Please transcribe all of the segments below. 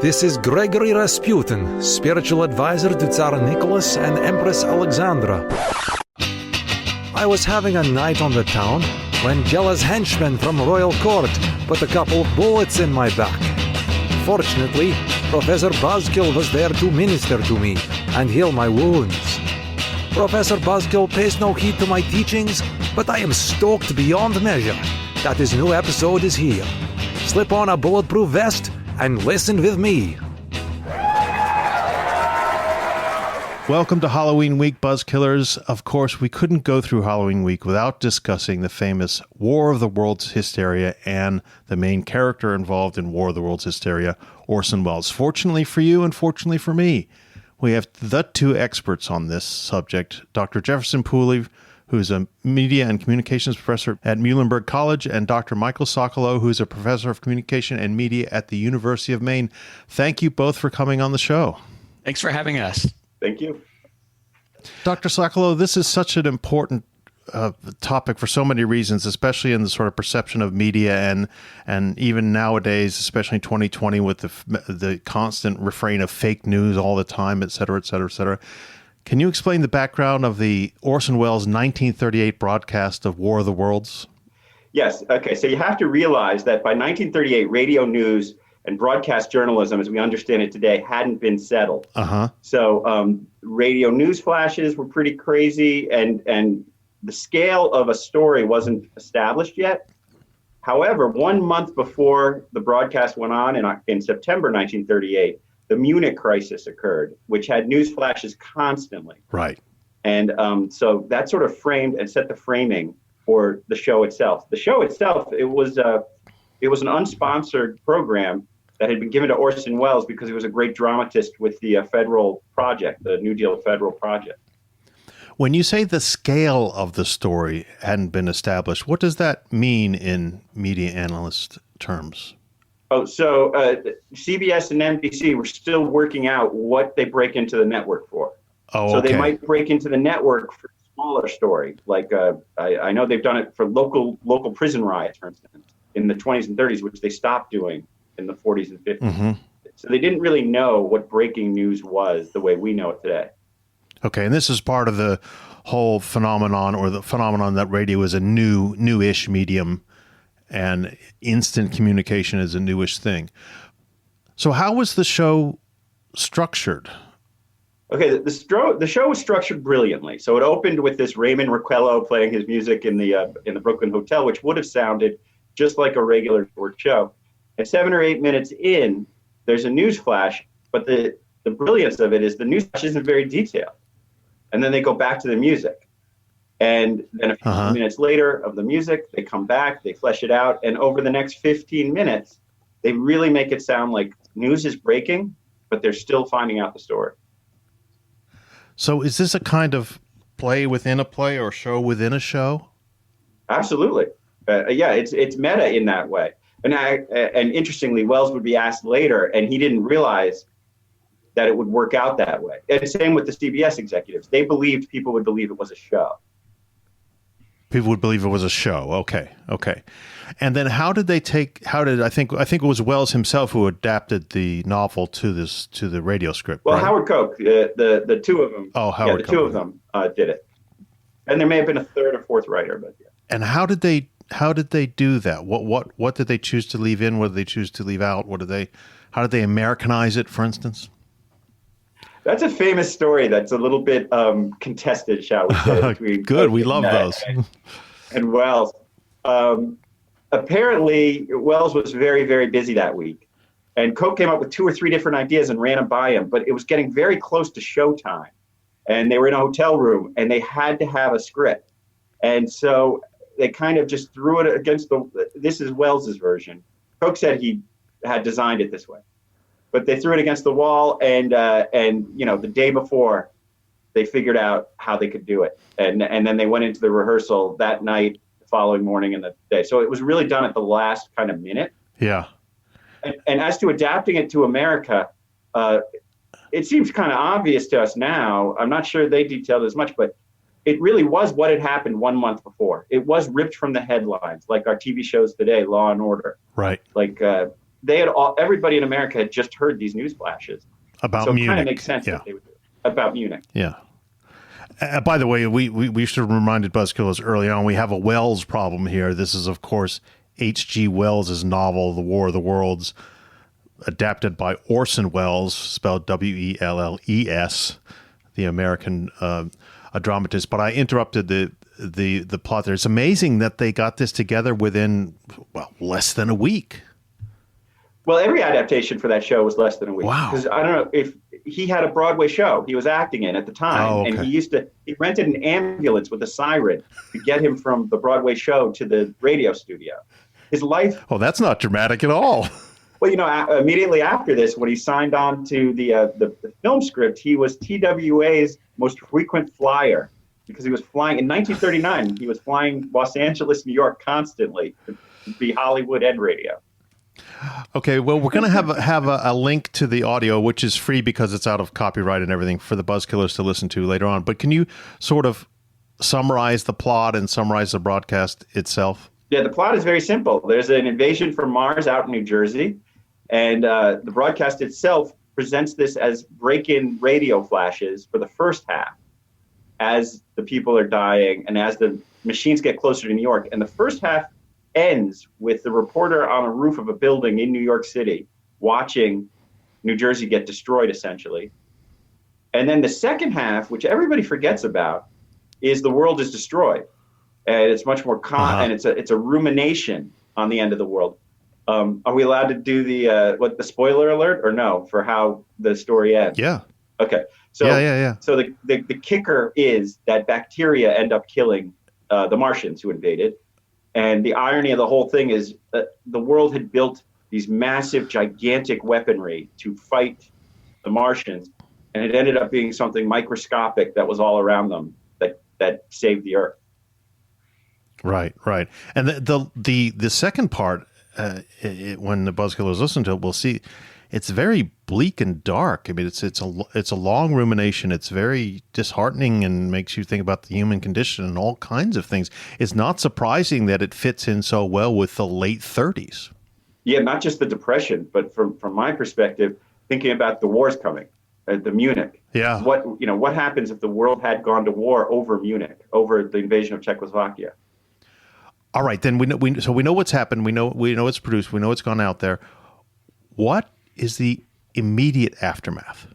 This is Gregory Rasputin, spiritual advisor to Tsar Nicholas and Empress Alexandra. I was having a night on the town when jealous henchmen from royal court put a couple of bullets in my back. Fortunately, Professor Buzzkill was there to minister to me and heal my wounds. Professor Buzzkill pays no heed to my teachings, but I am stoked beyond measure that his new episode is here. Slip on a bulletproof vest and listen with me. Welcome to Halloween Week, Buzzkillers. Of course, we couldn't go through Halloween Week without discussing the famous War of the Worlds hysteria and the main character involved in War of the Worlds hysteria, Orson Welles. Fortunately for you and fortunately for me, we have the two experts on this subject, Dr. Jefferson Pooley, who's a media and communications professor at Muhlenberg College, and Dr. Michael Socolow, who's a professor of communication and media at the University of Maine. Thank you both for coming on the show. Thanks for having us. Thank you. Dr. Socolow, this is such an important topic for so many reasons, especially in the sort of perception of media and even nowadays, especially in 2020 with the constant refrain of fake news all the time, et cetera, et cetera, et cetera. Can you explain the background of the Orson Welles 1938 broadcast of War of the Worlds? Yes. Okay. So you have to realize that by 1938, radio news and broadcast journalism, as we understand it today, hadn't been settled. So radio news flashes were pretty crazy, and the scale of a story wasn't established yet. However, 1 month before the broadcast went on in September 1938, the Munich crisis occurred, which had news flashes constantly. Right. And so that sort of framed and set the framing for the show itself. The show itself, it was an unsponsored program that had been given to Orson Welles because he was a great dramatist with the federal project, the New Deal federal project. When you say the scale of the story hadn't been established, what does that mean in media analyst terms? Oh, so CBS and NBC were still working out what they break into the network for. Oh, so okay. they might break into the network for a smaller story. Like I know they've done it for local prison riots, for instance, in the 20s and 30s, which they stopped doing in the 40s and 50s. Mm-hmm. So they didn't really know what breaking news was the way we know it today. Okay, and this is part of the whole phenomenon, or the phenomenon that radio is a newish medium, and instant communication is a newish thing. So how was the show structured? Okay, the show was structured brilliantly. So it opened with this Raymond Raquello playing his music in the Brooklyn Hotel, which would have sounded just like a regular network show. And 7 or 8 minutes in, there's a news flash, but the brilliance of it is the news flash isn't very detailed. And then they go back to the music. And then a few minutes later of the music, they come back, they flesh it out. And over the next 15 minutes, they really make it sound like news is breaking, but they're still finding out the story. So is this a kind of play within a play or show within a show? Absolutely. Yeah, it's meta in that way. And interestingly, Welles would be asked later, and he didn't realize that it would work out that way. And same with the CBS executives. They believed people would believe it was a show. People would believe it was a show. Okay. And then I think it was Welles himself who adapted the novel to the radio script. Well, right? Howard Koch, the two of them. Oh, Howard the Koch. two of them did it. And there may have been a third or fourth writer, but yeah. And how did they do that? What did they choose to leave in? What did they choose to leave out? How did they Americanize it, for instance? That's a famous story that's a little bit contested, shall we say. Good, we love those. And Welles. Apparently, Welles was very, very busy that week. And Koch came up with 2 or 3 different ideas and ran them by him, but it was getting very close to showtime. And they were in a hotel room, and they had to have a script. And so they kind of just threw it against this is Welles's version. Koch said he had designed it this way. But they threw it against the wall, and the day before, they figured out how they could do it, and then they went into the rehearsal that night, the following morning, and the day. So it was really done at the last kind of minute. Yeah. And as to adapting it to America, it seems kind of obvious to us now. I'm not sure they detailed as much, but it really was what had happened 1 month before. It was ripped from the headlines, like our TV shows today, Law and Order. Right. Like everybody in America had just heard these news flashes. About so Munich. it kind of makes sense that they would do it. About Munich. Yeah. By the way, we should have reminded Buzzkillers early on, we have a Wells problem here. This is, of course, H.G. Wells' novel, The War of the Worlds, adapted by Orson Welles, spelled Wells, the American a dramatist. But I interrupted the plot there. It's amazing that they got this together within, less than a week. Well, every adaptation for that show was less than a week. Wow. Because I don't know if he had a Broadway show he was acting in at the time. And he rented an ambulance with a siren to get him from the Broadway show to the radio studio. His life. Oh, that's not dramatic at all. Well, immediately after this, when he signed on to the film script, he was TWA's most frequent flyer because he was flying in 1939. He was flying Los Angeles, New York constantly to be Hollywood and radio. Okay, well, we're going to have a link to the audio, which is free because it's out of copyright and everything for the Buzzkillers to listen to later on. But can you sort of summarize the plot and summarize the broadcast itself? Yeah, the plot is very simple. There's an invasion from Mars out in New Jersey, and the broadcast itself presents this as break-in radio flashes for the first half as the people are dying and as the machines get closer to New York. And the first half ends with the reporter on a roof of a building in New York City watching New Jersey get destroyed, essentially. And then the second half, which everybody forgets about, is the world is destroyed. And it's much more and it's a rumination on the end of the world. Are we allowed to do the spoiler alert or no for how the story ends? Yeah. Okay. So yeah. So the kicker is that bacteria end up killing the Martians who invaded. And the irony of the whole thing is that the world had built these massive, gigantic weaponry to fight the Martians, and it ended up being something microscopic that was all around them that saved the Earth. Right. And the second part, when the Buzzkillers listen to it, we'll see it's very bleak and dark. I mean, it's a long rumination. It's very disheartening and makes you think about the human condition and all kinds of things. It's not surprising that it fits in so well with the late 30s. Yeah, not just the Depression, but from my perspective, thinking about the wars coming, the Munich. Yeah. What happens if the world had gone to war over Munich, over the invasion of Czechoslovakia? All right, then we know what's happened. We know it's produced. We know it's gone out there. What is the immediate aftermath?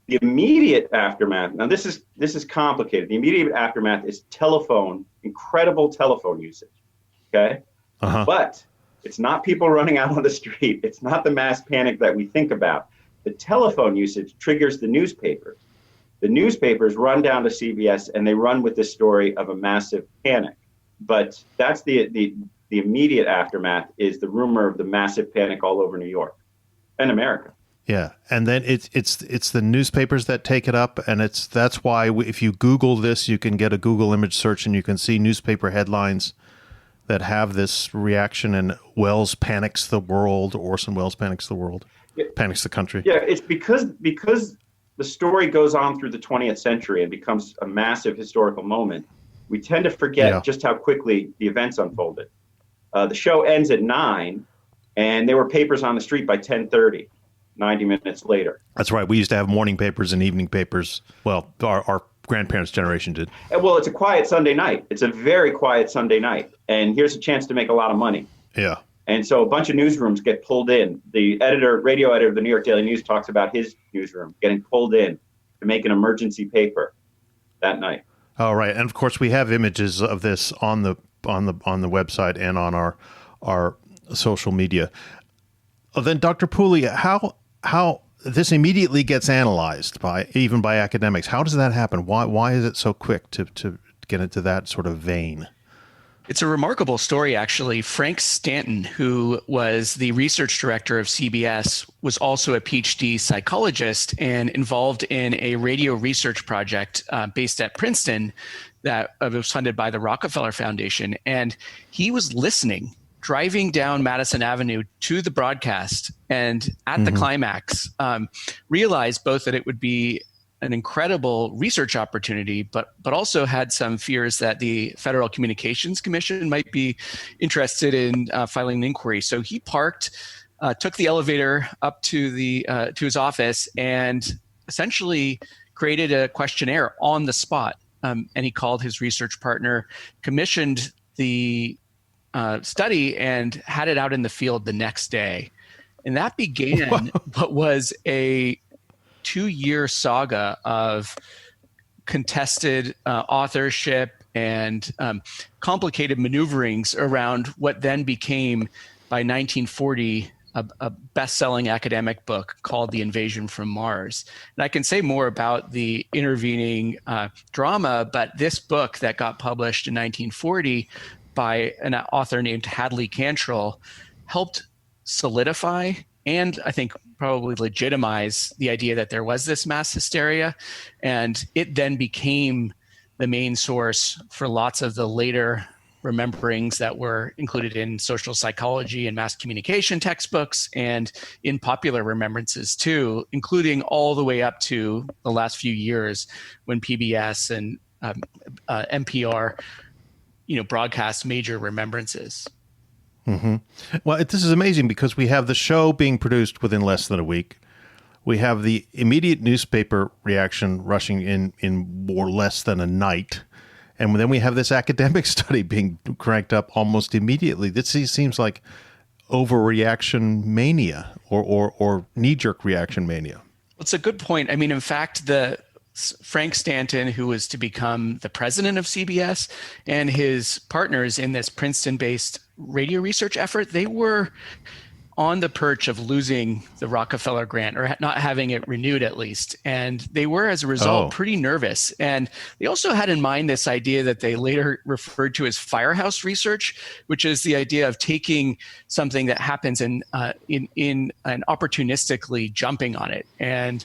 The immediate aftermath. Now, this is complicated. The immediate aftermath is incredible telephone usage. Okay, but it's not people running out on the street. It's not the mass panic that we think about. The telephone usage triggers the newspapers. The newspapers run down to CBS and they run with this story of a massive panic. But that's the immediate aftermath is the rumor of the massive panic all over New York and America. Yeah, and then it's the newspapers that take it up, and that's why if you Google this, you can get a Google image search and you can see newspaper headlines that have this reaction. And Wells panics the world. Orson Welles panics the world, panics the country. Yeah, it's because the story goes on through the 20th century and becomes a massive historical moment. We tend to forget just how quickly the events unfolded. The show ends at 9, and there were papers on the street by 10:30, 90 minutes later. That's right. We used to have morning papers and evening papers. Well, our grandparents' generation did. Well, it's a quiet Sunday night. It's a very quiet Sunday night, and here's a chance to make a lot of money. Yeah. And so a bunch of newsrooms get pulled in. The radio editor of the New York Daily News talks about his newsroom getting pulled in to make an emergency paper that night. All right, and of course we have images of this on the website and on our social media. Then, Dr. Pooley, how this immediately gets analyzed by academics? How does that happen? Why is it so quick to get into that sort of vein? It's a remarkable story, actually. Frank Stanton, who was the research director of CBS, was also a PhD psychologist and involved in a radio research project based at Princeton that was funded by the Rockefeller Foundation. And he was listening, driving down Madison Avenue to the broadcast, and at the climax, realized both that it would be an incredible research opportunity, but also had some fears that the Federal Communications Commission might be interested in filing an inquiry. So he parked took the elevator up to to his office and essentially created a questionnaire on the spot. And he called his research partner, commissioned the study, and had it out in the field the next day. And that began what was a 2-year saga of contested authorship and complicated maneuverings around what then became, by 1940, a best-selling academic book called The Invasion from Mars. And I can say more about the intervening drama, but this book that got published in 1940 by an author named Hadley Cantrell helped solidify and I think probably legitimize the idea that there was this mass hysteria. And it then became the main source for lots of the later rememberings that were included in social psychology and mass communication textbooks and in popular remembrances too, including all the way up to the last few years when PBS and NPR, broadcast major remembrances. Mm-hmm. Well, this is amazing because we have the show being produced within less than a week. We have the immediate newspaper reaction rushing in more less than a night. And then we have this academic study being cranked up almost immediately. This seems like overreaction mania or knee-jerk reaction mania. It's a good point. I mean, in fact, Frank Stanton, who was to become the president of CBS, and his partners in this Princeton-based radio research effort, they were on the perch of losing the Rockefeller grant, or not having it renewed at least. And they were, as a result, pretty nervous. And they also had in mind this idea that they later referred to as firehouse research, which is the idea of taking something that happens and opportunistically jumping on it. And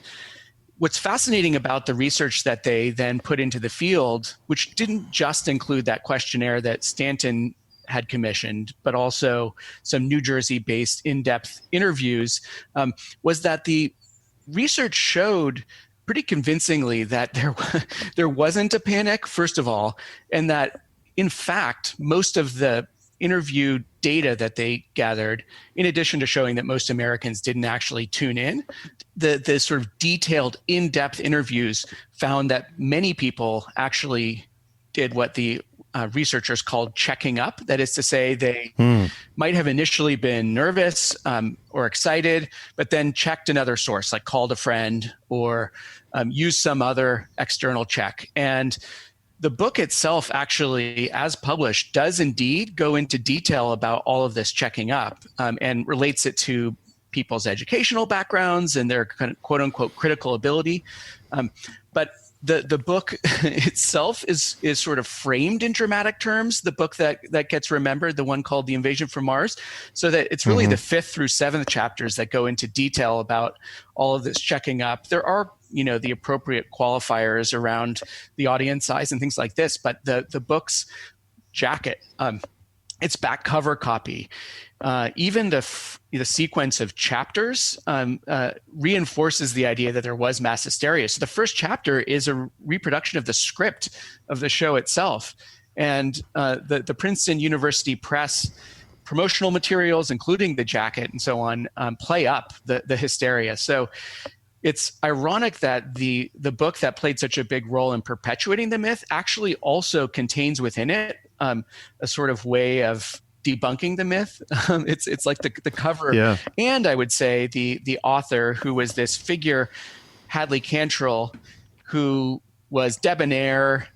what's fascinating about the research that they then put into the field, which didn't just include that questionnaire that Stanton had commissioned, but also some New Jersey-based in-depth interviews, was that the research showed pretty convincingly that there wasn't a panic, first of all, and that, in fact, most of the interview data that they gathered, in addition to showing that most Americans didn't actually tune in, the sort of detailed, in-depth interviews found that many people actually did what the researchers called checking up. That is to say, they might have initially been nervous or excited, but then checked another source, like called a friend or used some other external check. And the book itself actually, as published, does indeed go into detail about all of this checking up and relates it to people's educational backgrounds and their kind of quote unquote critical ability. But the book itself is sort of framed in dramatic terms, the book that gets remembered, the one called The Invasion from Mars, so that it's really the 5th through 7th chapters that go into detail about all of this checking up. There are, the appropriate qualifiers around the audience size and things like this, but the book's jacket, its back cover copy, even the sequence of chapters reinforces the idea that there was mass hysteria. So the first chapter is a reproduction of the script of the show itself. And the Princeton University Press promotional materials, including the jacket and so on, play up the hysteria. So it's ironic that the book that played such a big role in perpetuating the myth actually also contains within it a sort of way of debunking the myth. It's like the cover. Yeah. And I would say the author, who was this figure, Hadley Cantrell, who was debonair,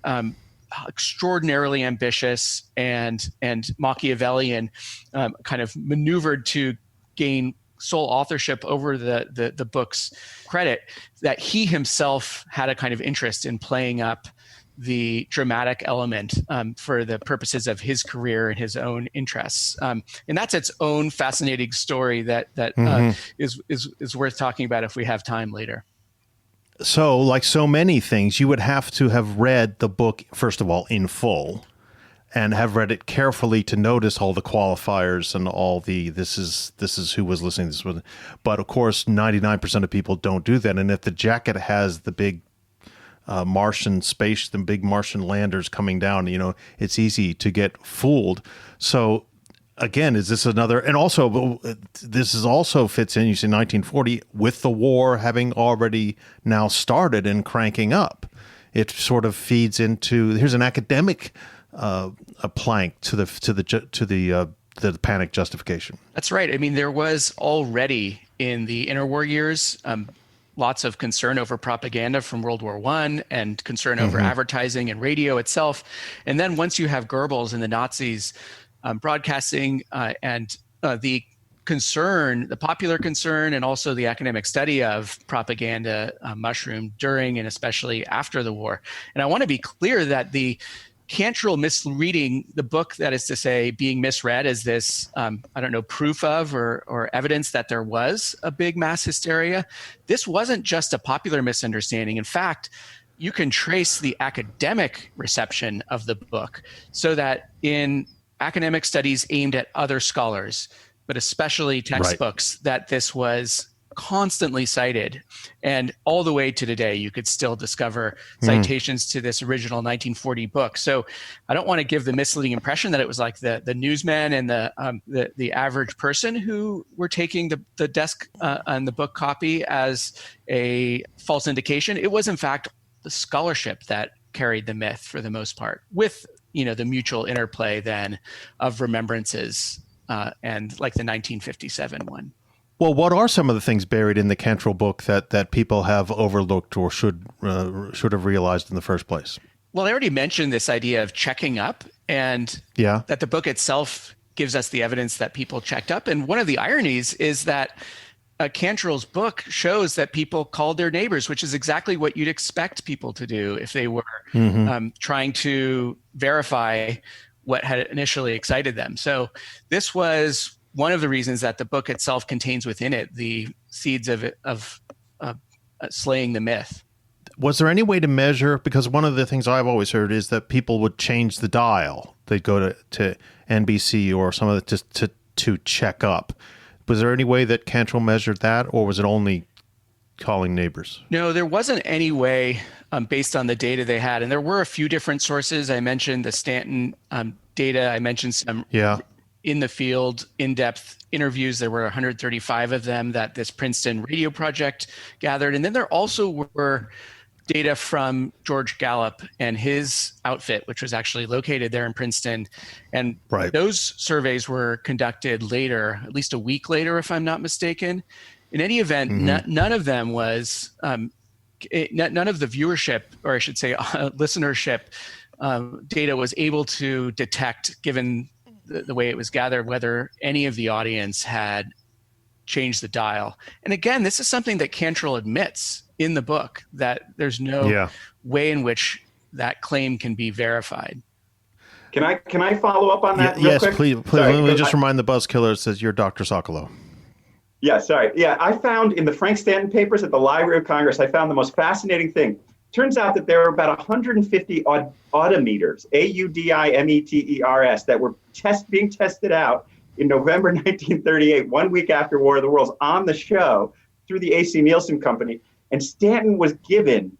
extraordinarily ambitious and Machiavellian, kind of maneuvered to gain sole authorship over the book's credit, that he himself had a kind of interest in playing up the dramatic element for the purposes of his career and his own interests. And that's its own fascinating story that is worth talking about if we have time later. So, like so many things, you would have to have read the book, first of all, in full, and have read it carefully to notice all the qualifiers and all this is who was listening to this one. But of course, 99% of people don't do that. And if the jacket has the big Martian space, the big Martian landers coming down, it's easy to get fooled. So again, is this another, and also this is also fits in, you see 1940, with the war having already now started and cranking up. It sort of feeds into, here's an academic a plank to the panic justification. That's right. I mean, there was already in the interwar years lots of concern over propaganda from World War I and concern over advertising and radio itself. And then once you have Goebbels and the Nazis broadcasting and the concern, the popular concern, and also the academic study of propaganda mushroomed during and especially after the war. And I want to be clear that the Cantrell misreading the book, that is to say, being misread as this, proof of or evidence that there was a big mass hysteria. This wasn't just a popular misunderstanding. In fact, you can trace the academic reception of the book so that in academic studies aimed at other scholars, but especially textbooks, that this was constantly cited. And all the way to today, you could still discover citations to this original 1940 book. So I don't want to give the misleading impression that it was like the newsmen and the average person who were taking the desk and the book copy as a false indication. It was, in fact, the scholarship that carried the myth for the most part, with the mutual interplay then of remembrances and like the 1957 one. Well, what are some of the things buried in the Cantrell book that people have overlooked or should have realized in the first place? Well, I already mentioned this idea of checking up, and that the book itself gives us the evidence that people checked up. And one of the ironies is that Cantrell's book shows that people called their neighbors, which is exactly what you'd expect people to do if they were trying to verify what had initially excited them. So this was one of the reasons that the book itself contains within it the seeds of slaying the myth. Was there any way to measure, because one of the things I've always heard is that people would change the dial. They'd go to NBC or some of the to check up. Was there any way that Cantrell measured that, or was it only calling neighbors? No, there wasn't any way based on the data they had. And there were a few different sources. I mentioned the Stanton data. I mentioned some in the field, in-depth interviews. There were 135 of them that this Princeton radio project gathered. And then there also were data from George Gallup and his outfit, which was actually located there in Princeton. And those surveys were conducted later, at least a week later, if I'm not mistaken. In any event, none of them was, none of the viewership, or I should say listenership data was able to detect, given the way it was gathered, whether any of the audience had changed the dial. And again, this is something that Cantrell admits in the book, that there's no way in which that claim can be verified. Can I follow up on that real yes, quick? please. Sorry, let me just remind the Buzzkillers that you're Dr. Socolow. Yeah, sorry. Yeah, I found in the Frank Stanton papers at the Library of Congress, I found the most fascinating thing. Turns out that there were about 150 audimeters, AUDIMETERS, that were being tested out in November 1938, 1 week after War of the Worlds, on the show through the A.C. Nielsen Company. And Stanton was given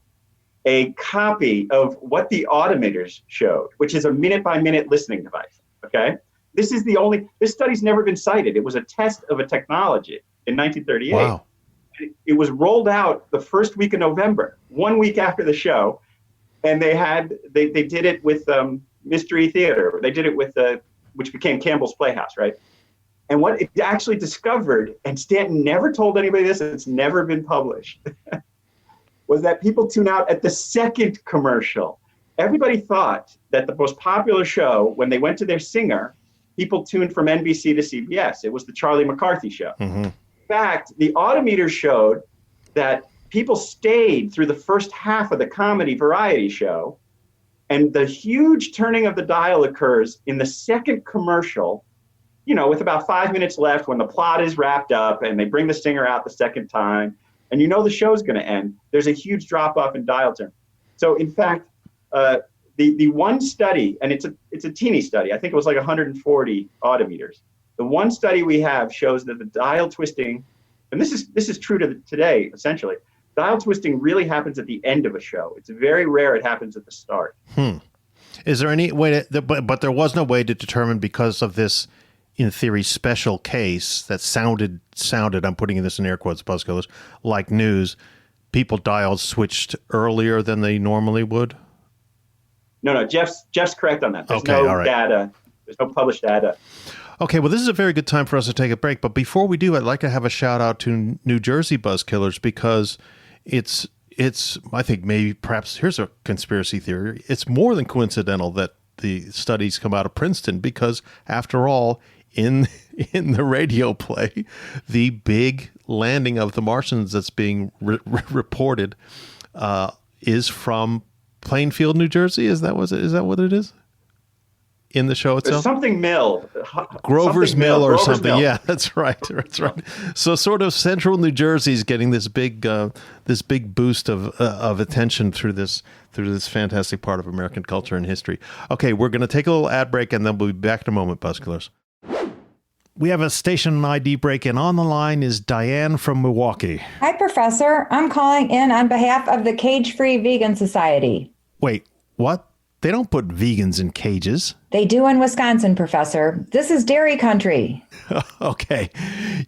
a copy of what the audimeters showed, which is a minute-by-minute listening device, okay? This study's never been cited. It was a test of a technology in 1938. Wow. It was rolled out the first week of November, 1 week after the show, and they did it with Mystery Theater. They did it with which became Campbell's Playhouse, right? And what it actually discovered, and Stanton never told anybody this, and it's never been published, was that people tune out at the second commercial. Everybody thought that the most popular show, when they went to their singer, people tuned from NBC to CBS. It was the Charlie McCarthy show. In fact, the audimeters showed that people stayed through the first half of the comedy variety show, and the huge turning of the dial occurs in the second commercial, with about 5 minutes left, when the plot is wrapped up and they bring the singer out the second time, and the show's going to end. There's a huge drop off in dial turn. So in fact, the one study, and it's a teeny study, I think it was like 140 audimeters. The one study we have shows that the dial twisting, and this is true to today, essentially, dial twisting really happens at the end of a show. It's very rare it happens at the start. Is there any way but there was no way to determine, because of this in theory, special case that sounded, I'm putting this in air quotes, buzzkillers, like news, people dialed switched earlier than they normally would? No, Jeff's correct on that. There's Okay, no all right. data. There's no published data. Okay, well, this is a very good time for us to take a break. But before we do, I'd like to have a shout out to New Jersey buzzkillers, because it's I think maybe perhaps here's a conspiracy theory. It's more than coincidental that the studies come out of Princeton, because after all, in the radio play, the big landing of the Martians that's being reported is from Plainfield, New Jersey. Is that what it is? In the show itself? There's something Mill. Grover's Mill or Grover's something. Mill. Yeah, that's right. That's right. So sort of central New Jersey is getting this big boost of attention through this fantastic part of American culture and history. Okay, we're going to take a little ad break, and then we'll be back in a moment, buzzkillers. We have a station ID break, and on the line is Diane from Milwaukee. Hi, Professor. I'm calling in on behalf of the Cage-Free Vegan Society. Wait, what? They don't put vegans in cages. They do in Wisconsin, Professor. This is dairy country. Okay.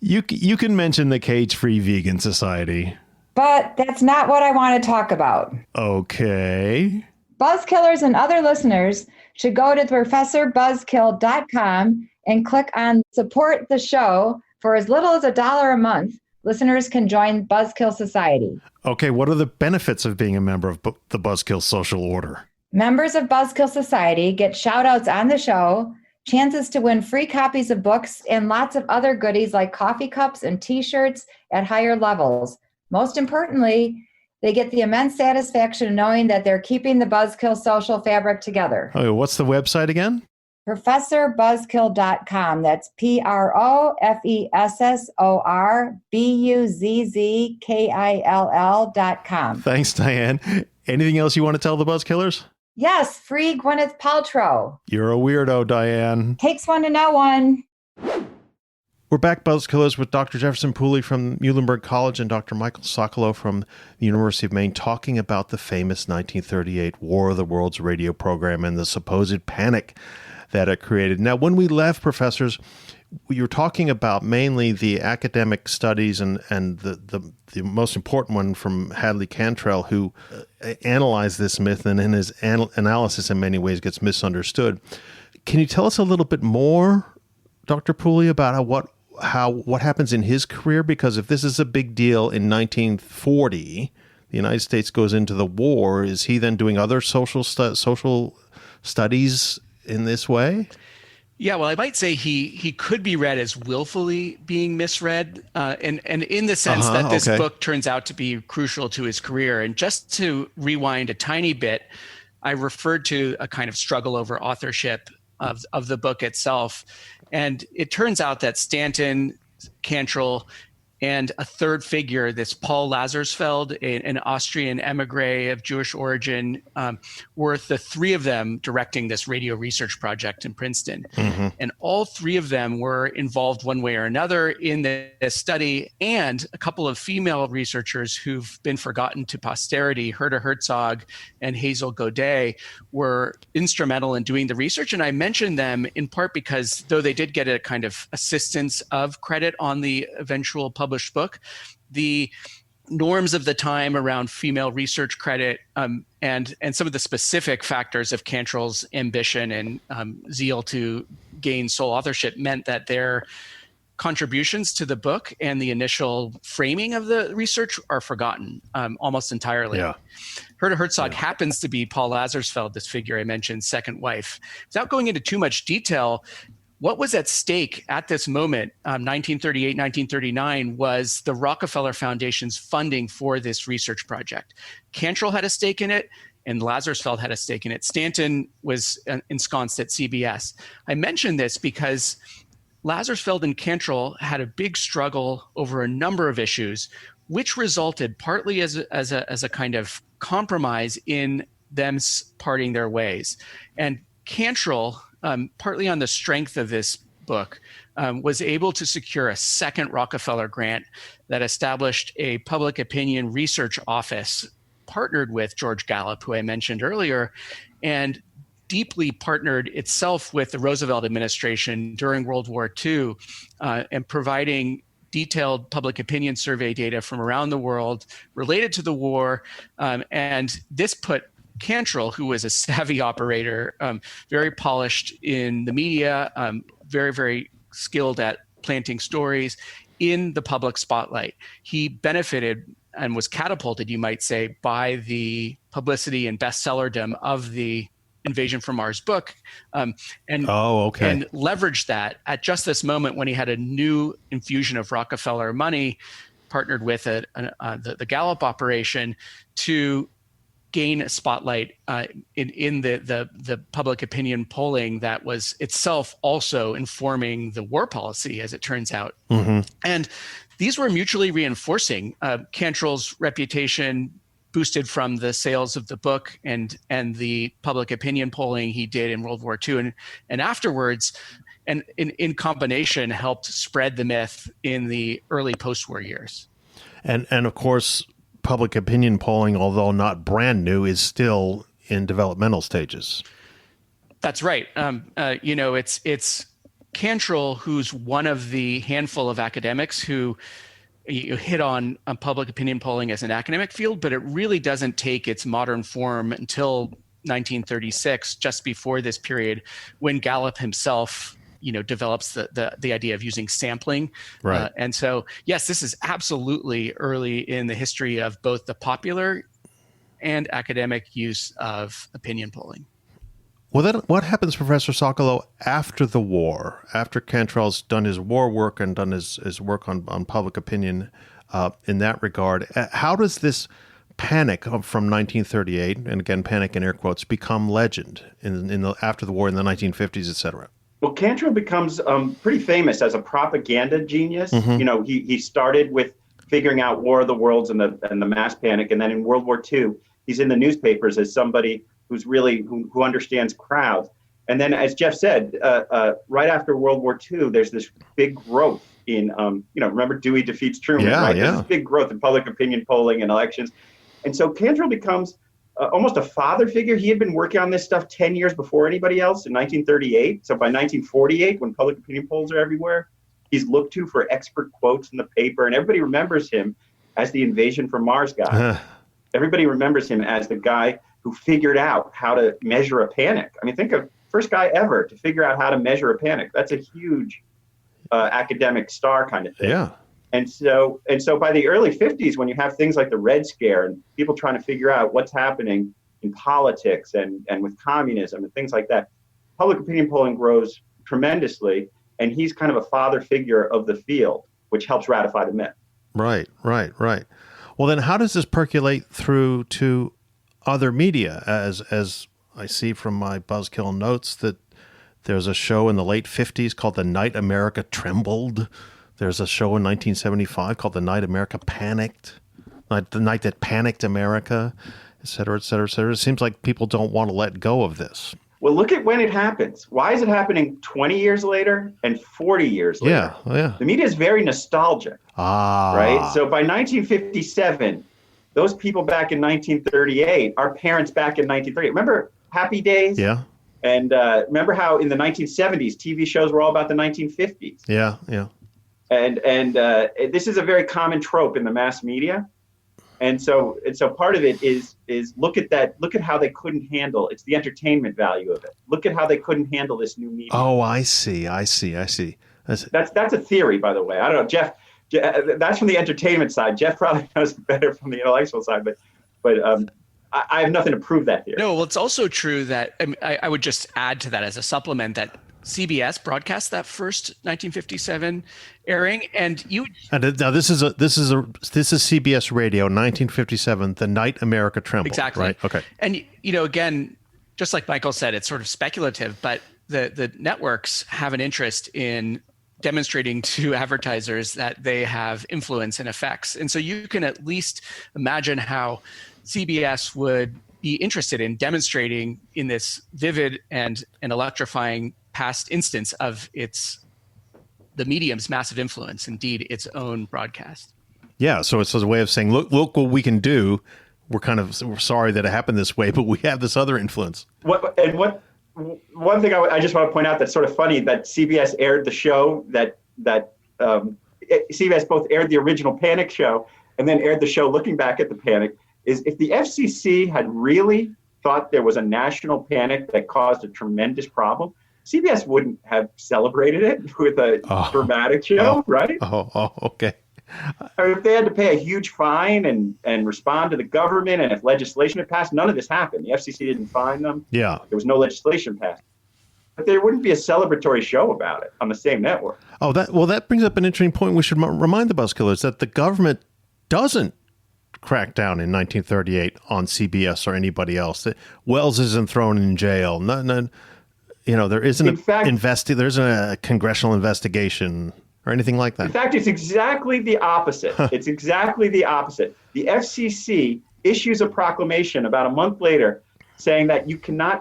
You can mention the Cage-Free Vegan Society. But that's not what I want to talk about. Okay. Buzzkillers and other listeners should go to professorbuzzkill.com and click on support the show. For as little as $1 a month, listeners can join Buzzkill Society. Okay, what are the benefits of being a member of the Buzzkill Social Order? Members of Buzzkill Society get shout-outs on the show, chances to win free copies of books, and lots of other goodies like coffee cups and T-shirts at higher levels. Most importantly, they get the immense satisfaction of knowing that they're keeping the Buzzkill social fabric together. Okay, what's the website again? ProfessorBuzzkill.com. That's ProfessorBuzzkill.com. Thanks, Diane. Anything else you want to tell the Buzzkillers? Yes, free Gwyneth Paltrow. You're a weirdo, Diane. Takes one to know one. We're back, Buzzkillers, with Dr. Jefferson Pooley from Muhlenberg College and Dr. Michael Socolow from the University of Maine, talking about the famous 1938 War of the Worlds radio program and the supposed panic that it created. Now, when we left, professors, you were talking about mainly the academic studies and the most important one from Hadley Cantrell, who analyzed this myth, and in his analysis in many ways gets misunderstood. Can you tell us a little bit more, Dr. Pooley, about what happens in his career? Because if this is a big deal in 1940, the United States goes into the war, is he then doing other social studies in this way? Yeah, well, I might say he could be read as willfully being misread, and in the sense that this book turns out to be crucial to his career. And just to rewind a tiny bit, I referred to a kind of struggle over authorship of the book itself. And it turns out that Stanton, Cantrell, and a third figure, this Paul Lazarsfeld, an Austrian emigre of Jewish origin, were the three of them directing this radio research project in Princeton. Mm-hmm. And all three of them were involved one way or another in this study, and a couple of female researchers who've been forgotten to posterity, Herta Herzog and Hazel Godet, were instrumental in doing the research. And I mentioned them in part because, though they did get a kind of assistance of credit on the eventual published book, the norms of the time around female research credit and some of the specific factors of Cantrell's ambition and zeal to gain sole authorship meant that their contributions to the book and the initial framing of the research are forgotten almost entirely. Yeah. Herta Herzog happens to be Paul Lazarsfeld, this figure I mentioned, second wife. Without going into too much detail, what was at stake at this moment, 1938, 1939, was the Rockefeller Foundation's funding for this research project. Cantrell had a stake in it, and Lazarsfeld had a stake in it. Stanton was ensconced at CBS. I mention this because Lazarsfeld and Cantrell had a big struggle over a number of issues, which resulted partly as a kind of compromise in them parting their ways. And Cantrell, partly on the strength of this book, was able to secure a second Rockefeller grant that established a public opinion research office partnered with George Gallup, who I mentioned earlier, and deeply partnered itself with the Roosevelt administration during World War II, and providing detailed public opinion survey data from around the world related to the war. And this put Cantrell, who was a savvy operator, very polished in the media, very, very skilled at planting stories, in the public spotlight. He benefited and was catapulted, you might say, by the publicity and bestsellerdom of the Invasion from Mars book, and leveraged that at just this moment when he had a new infusion of Rockefeller money, partnered with the Gallup operation, to gain a spotlight in the public opinion polling that was itself also informing the war policy, as it turns out. Mm-hmm. And these were mutually reinforcing. Cantrell's reputation boosted from the sales of the book and the public opinion polling he did in World War II, and afterwards, and in combination, helped spread the myth in the early post-war years. And of course, public opinion polling, although not brand new, is still in developmental stages. That's right. It's Cantrell who's one of the handful of academics who you hit on public opinion polling as an academic field, but it really doesn't take its modern form until 1936, just before this period, when Gallup himself, develops the idea of using sampling. Right. And so, yes, this is absolutely early in the history of both the popular and academic use of opinion polling. Well, then what happens, Professor Socolow, after the war, after Cantrell's done his war work and done his work on public opinion in that regard? How does this panic from 1938, and again, panic in air quotes, become legend after the war in the 1950s, et cetera? Well, Cantrell becomes pretty famous as a propaganda genius. Mm-hmm. He started with figuring out War of the Worlds and the mass panic, and then in World War II, he's in the newspapers as somebody who's really who understands crowds. And then, as Jeff said, right after World War II, there's this big growth in, remember Dewey defeats Truman, right? Yeah. There's this big growth in public opinion polling and elections. And so Cantrell becomes almost a father figure. He had been working on this stuff 10 years before anybody else in 1938. So by 1948, when public opinion polls are everywhere, he's looked to for expert quotes in the paper, and everybody remembers him as the Invasion from Mars guy. Everybody remembers him as the guy who figured out how to measure a panic. I mean, think of first guy ever to figure out how to measure a panic. That's a huge academic star kind of thing. Yeah. And so by the early 50s, when you have things like the Red Scare and people trying to figure out what's happening in politics and with communism and things like that, public opinion polling grows tremendously, and he's kind of a father figure of the field, which helps ratify the myth. Right. Well, then how does this percolate through to other media? As I see from my Buzzkill notes that there's a show in the late 50s called The Night America Trembled. There's a show in 1975 called The Night America Panicked, The Night That Panicked America, et cetera, et cetera, et cetera. It seems like people don't want to let go of this. Well, look at when it happens. Why is it happening 20 years later and 40 years later? Yeah. The media is very nostalgic, right? So by 1957, those people back in 1938, our parents back in 1938. Remember Happy Days? Yeah. And remember how in the 1970s, TV shows were all about the 1950s? Yeah. And this is a very common trope in the mass media. And so part of it is look at how they couldn't handle, it's the entertainment value of it. Look at how they couldn't handle this new media. Oh, I see. That's a theory, by the way. I don't know, Jeff, that's from the entertainment side. Jeff probably knows better from the intellectual side, but I have nothing to prove that theory. No, well, it's also true that I would just add to that as a supplement that CBS broadcast that first 1957 airing, and now this is CBS Radio, 1957, The Night America Trembled. Exactly. Right. Okay. And again, just like Michael said, it's sort of speculative, but the networks have an interest in demonstrating to advertisers that they have influence and effects, and so you can at least imagine how CBS would be interested in demonstrating in this vivid and electrifying past instance of the medium's massive influence, indeed its own broadcast. Yeah, so it's a way of saying, look what we can do. We're sorry that it happened this way, but we have this other influence. What one thing I just want to point out that's sort of funny that CBS aired the show CBS both aired the original Panic show and then aired the show looking back at the Panic, is if the FCC had really thought there was a national panic that caused a tremendous problem, CBS wouldn't have celebrated it with a dramatic show, right? Okay. Or if they had to pay a huge fine and respond to the government, and if legislation had passed, none of this happened. The FCC didn't fine them. Yeah. There was no legislation passed. But there wouldn't be a celebratory show about it on the same network. Oh, that brings up an interesting point. We should remind the Buzzkillers that the government doesn't crack down in 1938 on CBS or anybody else. Wells isn't thrown in jail. There isn't there isn't a congressional investigation or anything like that. In fact, it's exactly the opposite. It's exactly the opposite. The FCC issues a proclamation about a month later saying that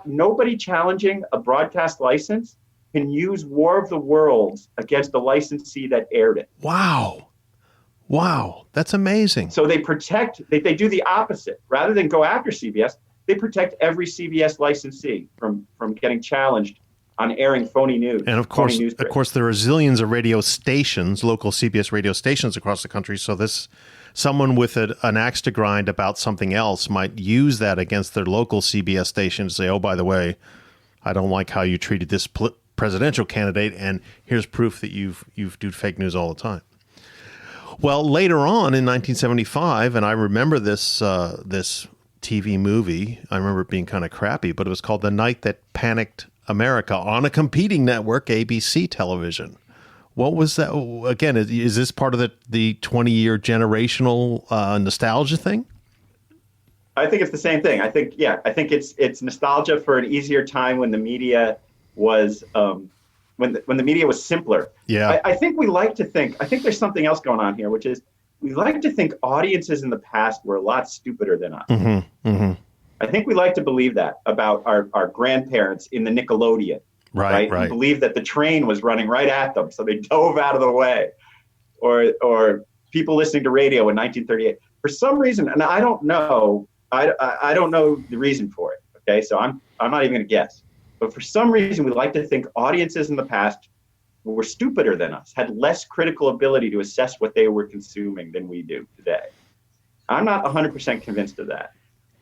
nobody challenging a broadcast license can use War of the Worlds against the licensee that aired it. Wow. That's amazing. So they do the opposite. Rather than go after CBS, they protect every CBS licensee from getting challenged on airing phony news. And of course, there are zillions of radio stations, local CBS radio stations across the country. So someone with an axe to grind about something else might use that against their local CBS station to say, oh, by the way, I don't like how you treated this presidential candidate, and here's proof that you do fake news all the time. Well, later on in 1975, and I remember this TV movie, I remember it being kind of crappy, but it was called The Night That Panicked America on a competing network, ABC television. What was that? Again, is this part of the 20-year generational nostalgia thing? I think it's the same thing. I think it's nostalgia for an easier time when the media was when the media was simpler. Yeah. I think there's something else going on here, which is we like to think audiences in the past were a lot stupider than us. Mm-hmm, mm-hmm. I think we like to believe that about our grandparents in the Nickelodeon. Right. We believe that the train was running right at them, so they dove out of the way. Or people listening to radio in 1938. For some reason, and I don't know, I don't know the reason for it. Okay, so I'm not even going to guess. But for some reason, we like to think audiences in the past were stupider than us, had less critical ability to assess what they were consuming than we do today. I'm not 100% convinced of that.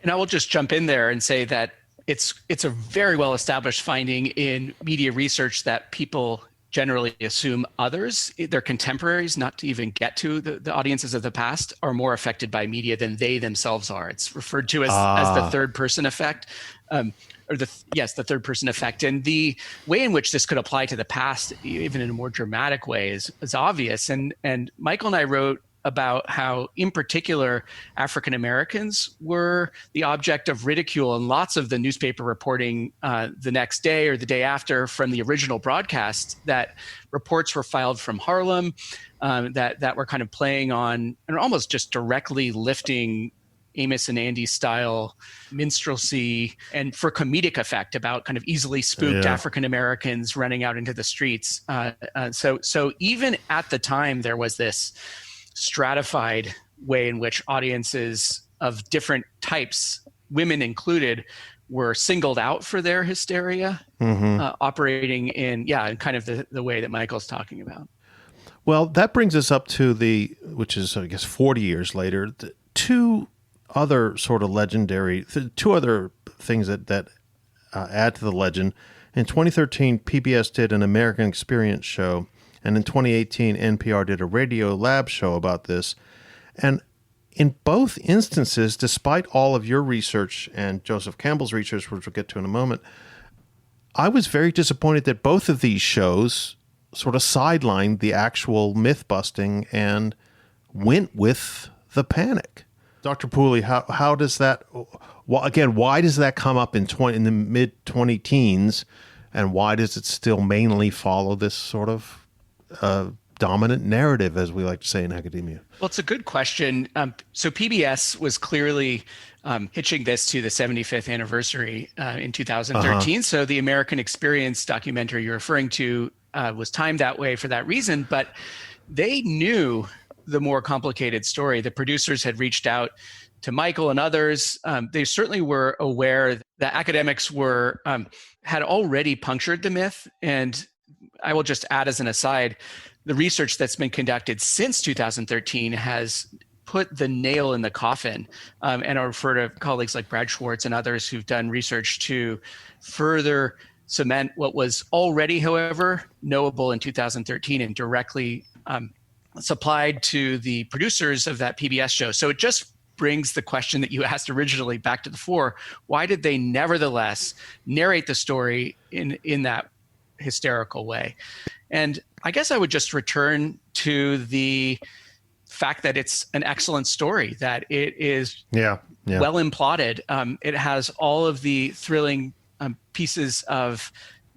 And I will just jump in there and say that it's a very well established finding in media research that people generally assume others, their contemporaries, not to even get to the audiences of the past, are more affected by media than they themselves are. It's referred to as the third person effect, the third person effect. And the way in which this could apply to the past, even in a more dramatic way, is obvious. And Michael and I wrote about how, in particular, African Americans were the object of ridicule in lots of the newspaper reporting the next day or the day after from the original broadcast, that reports were filed from Harlem that were kind of playing on and almost just directly lifting Amos and Andy style minstrelsy and for comedic effect about kind of easily spooked African Americans running out into the streets. So even at the time, there was this stratified way in which audiences of different types, women included, were singled out for their hysteria, operating in kind of the way that Michael's talking about. Well, that brings us up to which is, I guess, 40 years later, two other things that add to the legend. In 2013, PBS did an American Experience show, and in 2018, NPR did a Radio Lab show about this. And in both instances, despite all of your research and Joseph Campbell's research, which we'll get to in a moment, I was very disappointed that both of these shows sort of sidelined the actual myth-busting and went with the panic. Dr. Pooley, how does that, why does that come up in the mid-20 teens, and why does it still mainly follow this sort of dominant narrative, as we like to say in academia? Well, it's a good question. So PBS was clearly hitching this to the 75th anniversary in 2013. So the American Experience documentary you're referring to was timed that way for that reason. But they knew the more complicated story. The producers had reached out to Michael and others, they certainly were aware that academics were had already punctured the myth. And I will just add as an aside, the research that's been conducted since 2013 has put the nail in the coffin. And I refer to colleagues like Brad Schwartz and others who've done research to further cement what was already, however, knowable in 2013 and directly supplied to the producers of that PBS show. So it just brings the question that you asked originally back to the fore. Why did they nevertheless narrate the story in that hysterical way? And I guess I would just return to the fact that it's an excellent story, that it is well implotted. It has all of the thrilling pieces of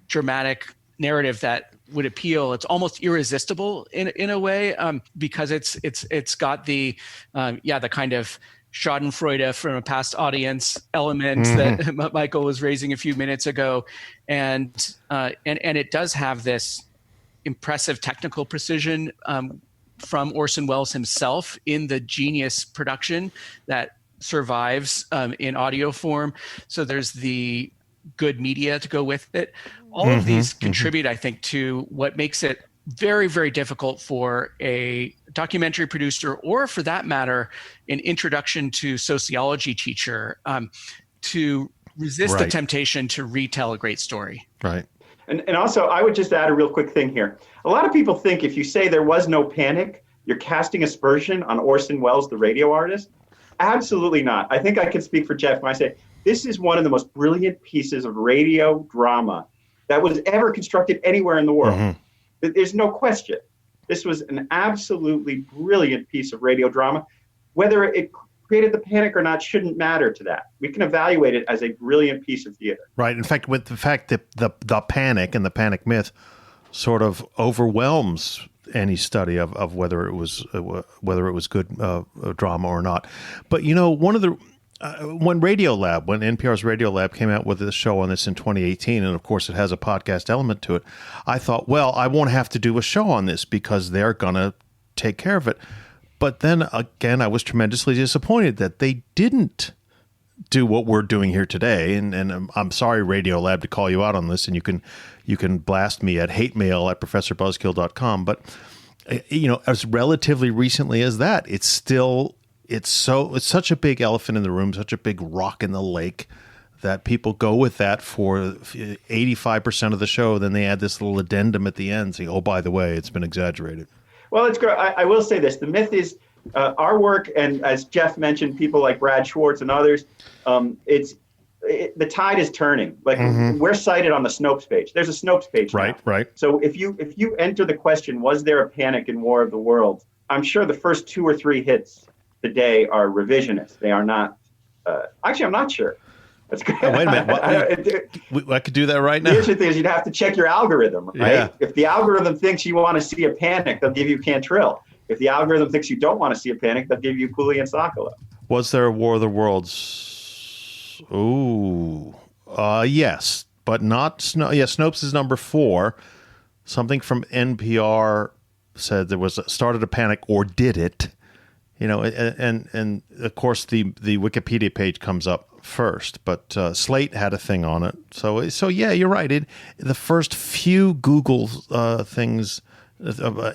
dramatic narrative that would appeal. It's almost irresistible in a way, because it's got the kind of Schadenfreude from a past audience element that Michael was raising a few minutes ago, and it does have this impressive technical precision from Orson Welles himself in the genius production that survives in audio form. So there's the good media to go with it. All of these contribute, I think, to what makes it very, very difficult for a documentary producer, or for that matter, an introduction to sociology teacher, to resist the temptation to retell a great story. Right. And also, I would just add a real quick thing here. A lot of people think if you say there was no panic, you're casting aspersion on Orson Welles, the radio artist. Absolutely not. I think I can speak for Jeff when I say this is one of the most brilliant pieces of radio drama that was ever constructed anywhere in the world. There's no question. This was an absolutely brilliant piece of radio drama. Whether it created the panic or not shouldn't matter to that. We can evaluate it as a brilliant piece of theater. Right. In fact, with the fact that the panic and the panic myth sort of overwhelms any study of whether it was good drama or not. But one of the when NPR's Radio Lab came out with this show on this in 2018, and of course it has a podcast element to it, I thought, well, I won't have to do a show on this because they're going to take care of it. But then again, I was tremendously disappointed that they didn't do what we're doing here today. And I'm sorry, Radio Lab, to call you out on this, and you can blast me at hatemail@professorbuzzkill.com. But as relatively recently as that, it's such a big elephant in the room, such a big rock in the lake, that people go with that for 85% of the show. Then they add this little addendum at the end saying, oh, by the way, it's been exaggerated. Well, it's great. I will say this. The myth is our work, and as Jeff mentioned, people like Brad Schwartz and others, the tide is turning. Like we're cited on the Snopes page. There's a Snopes page now. Right. So if you enter the question, was there a panic in War of the Worlds? I'm sure the first 2 or 3 hits today are revisionist. They are not. Actually, I'm not sure. That's good. Oh, wait a minute. I could do that right now. The interesting thing is you'd have to check your algorithm, right? Yeah. If the algorithm thinks you want to see a panic, they'll give you Cantrill. If the algorithm thinks you don't want to see a panic, they'll give you Pooley and Socolow. Was there a War of the Worlds? Ooh. Yes, but not Snopes is number 4. Something from NPR said there was started a panic, or did it? And of course the Wikipedia page comes up first, but Slate had a thing on it. So yeah, you're right. The first few Google things,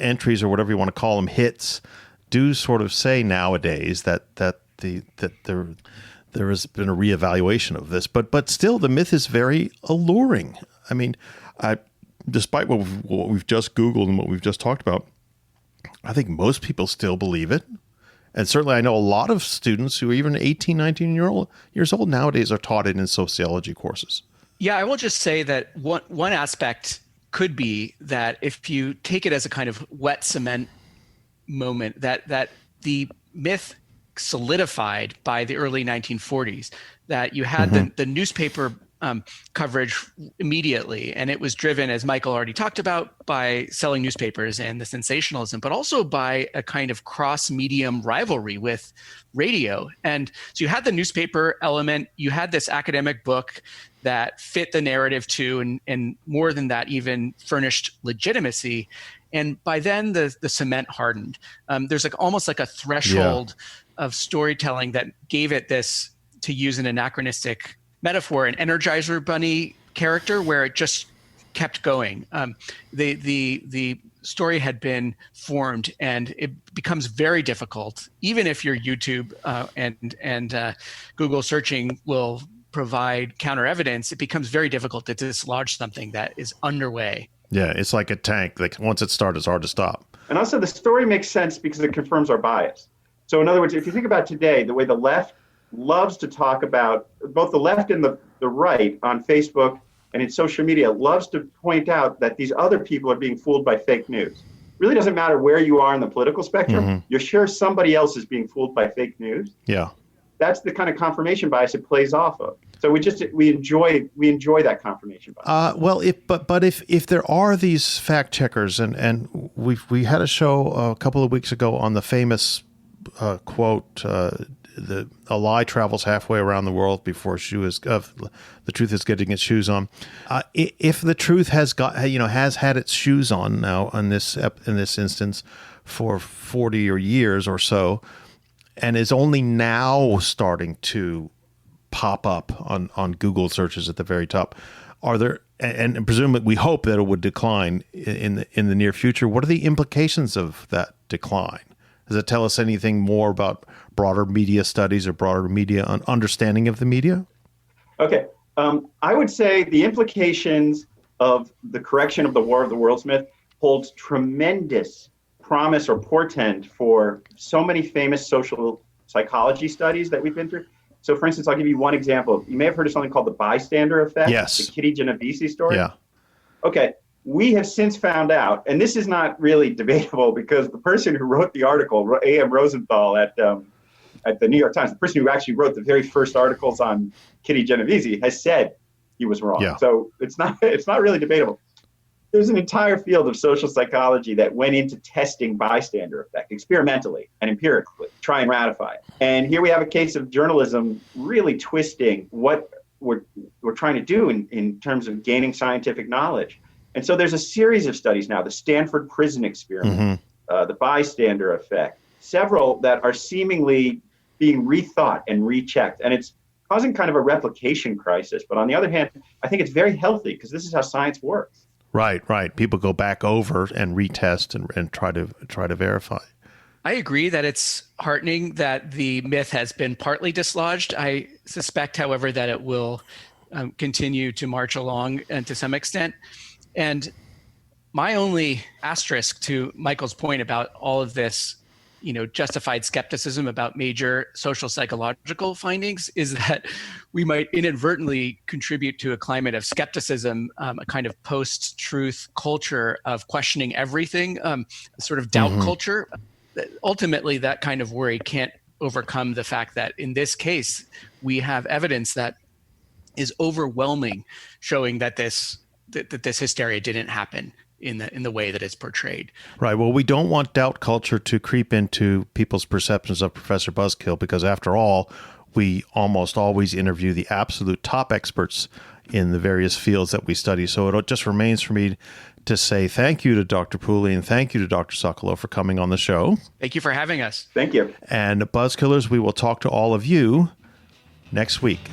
entries or whatever you want to call them, hits, do sort of say nowadays that there has been a reevaluation of this. But still, the myth is very alluring. I mean, despite what we've just Googled and what we've just talked about, I think most people still believe it. And certainly I know a lot of students who are even 18, 19 years old nowadays are taught it in sociology courses. Yeah, I will just say that one aspect could be that if you take it as a kind of wet cement moment, that the myth solidified by the early 1940s, that you had the newspaper coverage immediately. And it was driven, as Michael already talked about, by selling newspapers and the sensationalism, but also by a kind of cross-medium rivalry with radio. And so you had the newspaper element, you had this academic book that fit the narrative too, and more than that, even furnished legitimacy. And by then, the cement hardened. There's almost like a threshold of storytelling that gave it this, to use an anachronistic metaphor, an Energizer Bunny character, where it just kept going. The story had been formed, and it becomes very difficult, even if your YouTube and Google searching will provide counter evidence. It becomes very difficult to dislodge something that is underway. Yeah, it's like a tank. Like once it starts, it's hard to stop. And also, the story makes sense because it confirms our bias. So, in other words, if you think about today, the way the left loves to talk about, both the left and the right on Facebook and in social media, loves to point out that these other people are being fooled by fake news. Really doesn't matter where you are in the political spectrum. You're sure somebody else is being fooled by fake news. Yeah. That's the kind of confirmation bias it plays off of. So we enjoy that confirmation bias. Well, if there are these fact checkers, and we had a show a couple of weeks ago on the famous quote, a lie travels halfway around the world before the truth is getting its shoes on. If the truth has had its shoes on now in this instance for 40 years or so, and is only now starting to pop up on Google searches at the very top, are there? And presumably, we hope that it would decline in the near future. What are the implications of that decline? Does it tell us anything more about broader media studies or broader media understanding of the media? Okay. I would say the implications of the correction of the War of the Worlds myth holds tremendous promise or portend for so many famous social psychology studies that we've been through. So, for instance, I'll give you one example. You may have heard of something called the bystander effect. Yes. The Kitty Genovese story. Yeah. Okay. We have since found out, and this is not really debatable because the person who wrote the article, A.M. Rosenthal at the New York Times, the person who actually wrote the very first articles on Kitty Genovese, has said he was wrong. Yeah. So it's not really debatable. There's an entire field of social psychology that went into testing bystander effect experimentally and empirically, try and ratify it. And here we have a case of journalism really twisting what we're trying to do in terms of gaining scientific knowledge. And so there's a series of studies now, the Stanford Prison Experiment, the bystander effect, several that are seemingly being rethought and rechecked. And it's causing kind of a replication crisis. But on the other hand, I think it's very healthy because this is how science works. Right. People go back over and retest and try to verify. I agree that it's heartening that the myth has been partly dislodged. I suspect, however, that it will continue to march along and to some extent. And my only asterisk to Michael's point about all of this, justified skepticism about major social psychological findings is that we might inadvertently contribute to a climate of skepticism, a kind of post-truth culture of questioning everything, a sort of doubt culture. Ultimately, that kind of worry can't overcome the fact that in this case, we have evidence that is overwhelming, showing that this hysteria didn't happen in the way that it's portrayed. Right. Well, we don't want doubt culture to creep into people's perceptions of Professor Buzzkill, because after all, we almost always interview the absolute top experts in the various fields that we study. So it just remains for me to say thank you to Dr. Pooley and thank you to Dr. Socolow for coming on the show. Thank you for having us. Thank you. And Buzzkillers, we will talk to all of you next week.